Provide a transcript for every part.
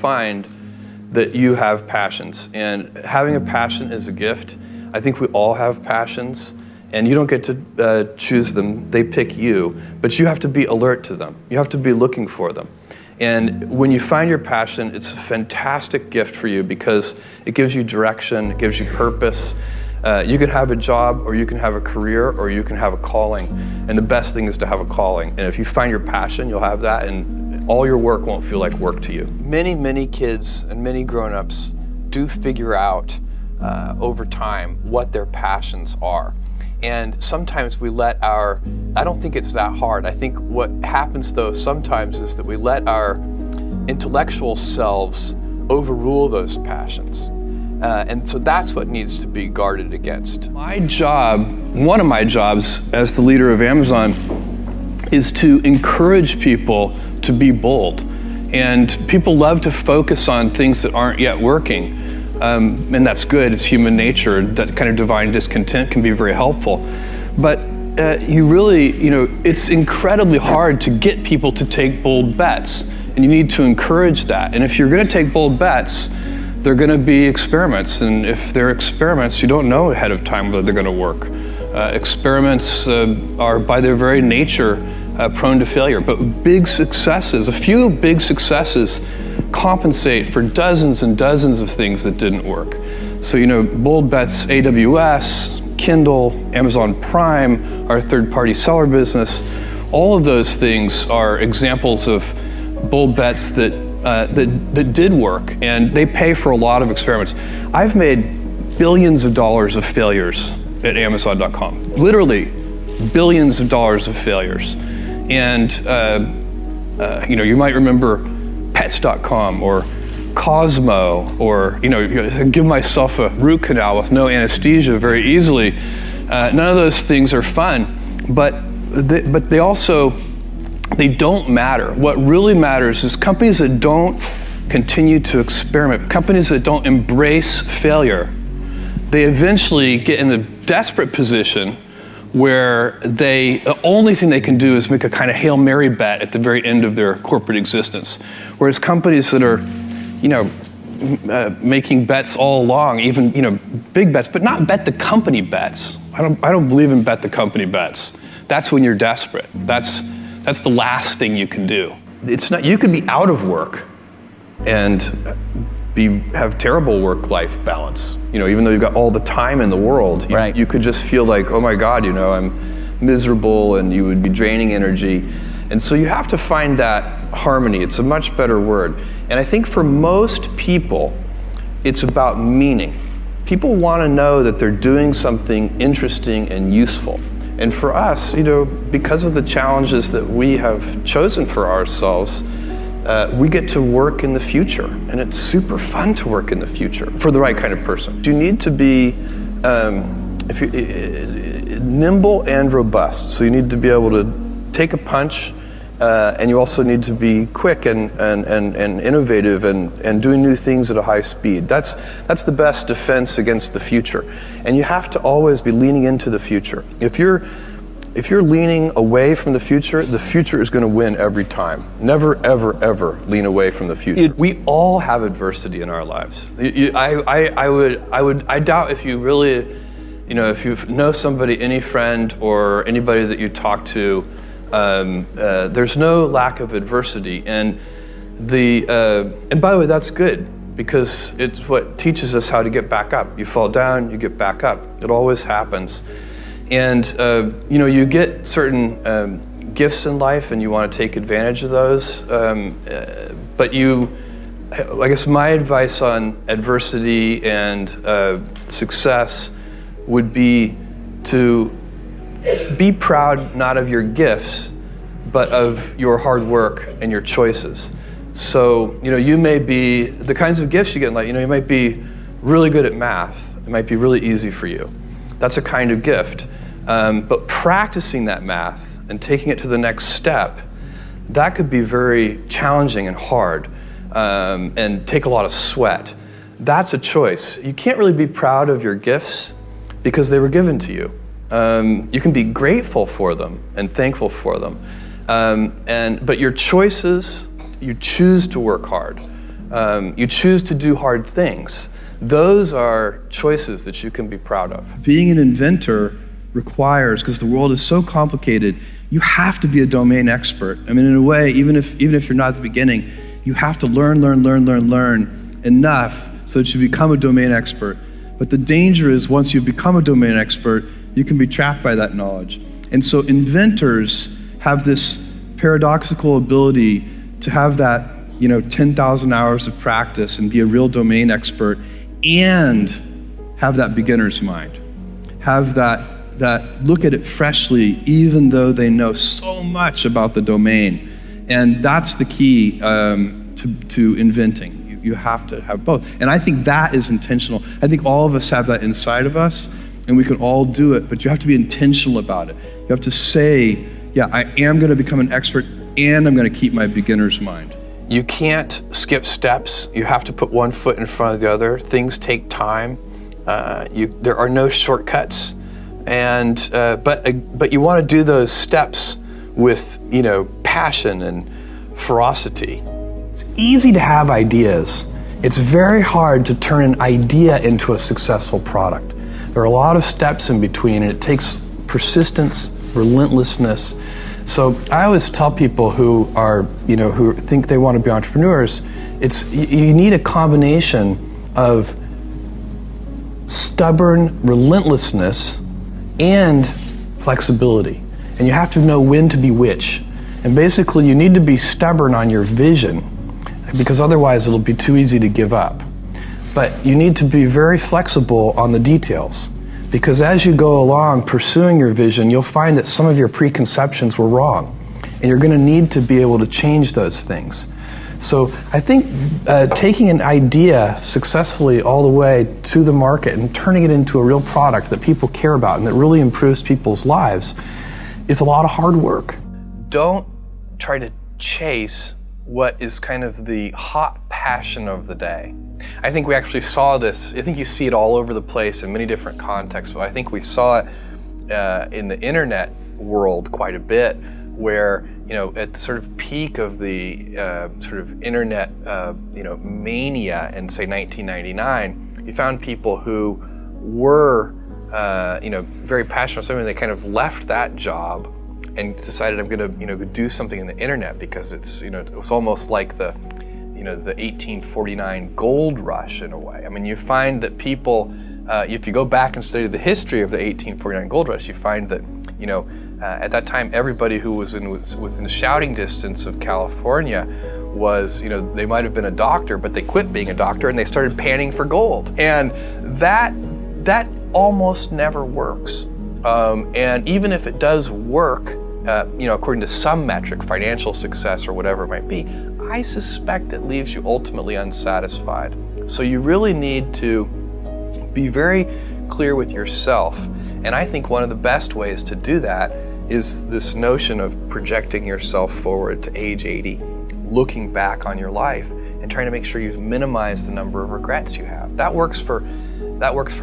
find that you have passions, and having a passion is a gift. I think we all have passions, and you don't get to choose them, they pick you, but you have to be alert to them. You have to be looking for them. And when you find your passion, it's a fantastic gift for you because it gives you direction, it gives you purpose. You can have a job, or you can have a career, or you can have a calling. And the best thing is to have a calling. And if you find your passion, you'll have that, and all your work won't feel like work to you. Many kids and many grown-ups do figure out over time what their passions are. And sometimes we let I don't think it's that hard. I think what happens though sometimes is that we let our intellectual selves overrule those passions. And so that's what needs to be guarded against. My job, one of my jobs as the leader of Amazon, is to encourage people to be bold. And people love to focus on things that aren't yet working. And that's good, it's human nature. That kind of divine discontent can be very helpful. But it's incredibly hard to get people to take bold bets. And you need to encourage that. And if you're gonna take bold bets, they're going to be experiments, and if they're experiments, you don't know ahead of time whether they're going to work. Experiments are by their very nature prone to failure, but big successes, a few big successes compensate for dozens and dozens of things that didn't work. So, bold bets, AWS, Kindle, Amazon Prime, our third-party seller business, all of those things are examples of bold bets that did work, and they pay for a lot of experiments. I've made billions of dollars of failures at Amazon.com, literally billions of dollars of failures. And you might remember Pets.com or Cosmo, or give myself a root canal with no anesthesia very easily. None of those things are fun, but they don't matter. What really matters is companies that don't continue to experiment, companies that don't embrace failure, they eventually get in a desperate position where the only thing they can do is make a kind of Hail Mary bet at the very end of their corporate existence. Whereas companies that are, making bets all along, even, big bets, but not bet the company bets. I don't believe in bet the company bets. That's when you're desperate. That's the last thing you can do. It's not, you could be out of work and have terrible work-life balance. Even though you've got all the time in the world, right. You could just feel like, oh my God, I'm miserable, and you would be draining energy. And so you have to find that harmony. It's a much better word. And I think for most people, it's about meaning. People want to know that they're doing something interesting and useful. And for us, because of the challenges that we have chosen for ourselves, we get to work in the future, and it's super fun to work in the future for the right kind of person. You need to be nimble and robust. So you need to be able to take a punch, and you also need to be quick and innovative and doing new things at a high speed. That's the best defense against the future. And you have to always be leaning into the future. If you're leaning away from the future is going to win every time. Never, ever, ever lean away from the future. We all have adversity in our lives. I doubt if you really, if you know somebody, any friend or anybody that you talk to, there's no lack of adversity, and by the way, that's good, because it's what teaches us how to get back up. You fall down, you get back up. It always happens. And you get certain gifts in life, and you want to take advantage of those. But I guess my advice on adversity and success would be to be proud not of your gifts, but of your hard work and your choices. So, you may be, the kinds of gifts you get in life, you might be really good at math. It might be really easy for you. That's a kind of gift. But practicing that math and taking it to the next step, that could be very challenging and hard, and take a lot of sweat. That's a choice. You can't really be proud of your gifts because they were given to you. You can be grateful for them and thankful for them. But your choices, you choose to work hard. You choose to do hard things. Those are choices that you can be proud of. Being an inventor requires, because the world is so complicated, you have to be a domain expert. I mean, in a way, even if you're not at the beginning, you have to learn enough so that you become a domain expert. But the danger is once you become a domain expert, you can be trapped by that knowledge. And so inventors have this paradoxical ability to have that 10,000 hours of practice and be a real domain expert and have that beginner's mind. Have that look at it freshly, even though they know so much about the domain. And that's the key to inventing. You have to have both. And I think that is intentional. I think all of us have that inside of us, and we can all do it, but you have to be intentional about it. You have to say, yeah, I am going to become an expert, and I'm going to keep my beginner's mind. You can't skip steps. You have to put one foot in front of the other. Things take time. There are no shortcuts. And but you want to do those steps with passion and ferocity. It's easy to have ideas. It's very hard to turn an idea into a successful product. There are a lot of steps in between, and it takes persistence, relentlessness. So I always tell people who are who think they want to be entrepreneurs, you need a combination of stubborn relentlessness and flexibility. And you have to know when to be which. And basically you need to be stubborn on your vision, because otherwise it'll be too easy to give up. But you need to be very flexible on the details, because as you go along pursuing your vision, you'll find that some of your preconceptions were wrong. And you're going to need to be able to change those things. So I think taking an idea successfully all the way to the market and turning it into a real product that people care about and that really improves people's lives is a lot of hard work. Don't try to chase what is kind of the hot passion of the day. I think we actually saw this, I think you see it all over the place in many different contexts, but I think we saw it in the internet world quite a bit, where at the sort of peak of the sort of internet mania in say 1999, you found people who were very passionate about something. They kind of left that job and decided, I'm going to go do something in the internet, because it's it was almost like the the 1849 gold rush in a way. I mean, you find that people, if you go back and study the history of the 1849 gold rush, you find that at that time, everybody who was within shouting distance of California was, they might have been a doctor, but they quit being a doctor and they started panning for gold. And that almost never works. And even if it does work, according to some metric, financial success or whatever it might be, I suspect it leaves you ultimately unsatisfied. So you really need to be very clear with yourself. And I think one of the best ways to do that is this notion of projecting yourself forward to age 80, looking back on your life and trying to make sure you've minimized the number of regrets you have. That works for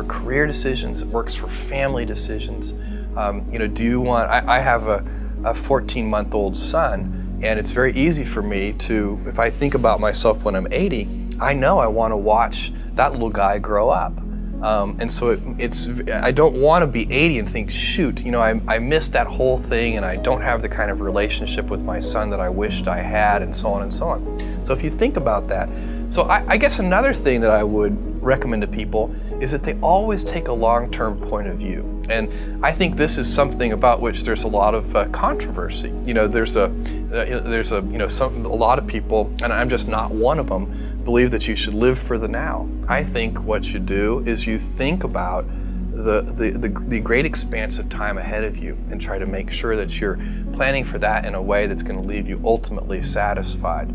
career decisions, it works for family decisions. Do you want, I have a 14-month-old son, and it's very easy for me to, if I think about myself when I'm 80, I know I want to watch that little guy grow up. And so I don't want to be 80 and think, shoot, I missed that whole thing and I don't have the kind of relationship with my son that I wished I had, and so on and so on. So if you think about that, so I guess another thing that I would recommend to people is that they always take a long-term point of view. And I think this is something about which there's a lot of controversy. There's a lot of people, and I'm just not one of them, believe that you should live for the now. I think what you do is you think about the great expanse of time ahead of you and try to make sure that you're planning for that in a way that's going to leave you ultimately satisfied.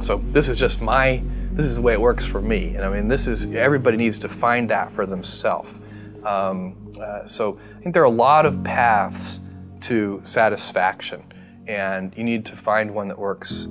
So this is the way it works for me. And I mean, everybody needs to find that for themselves. So I think there are a lot of paths to satisfaction, and you need to find one that works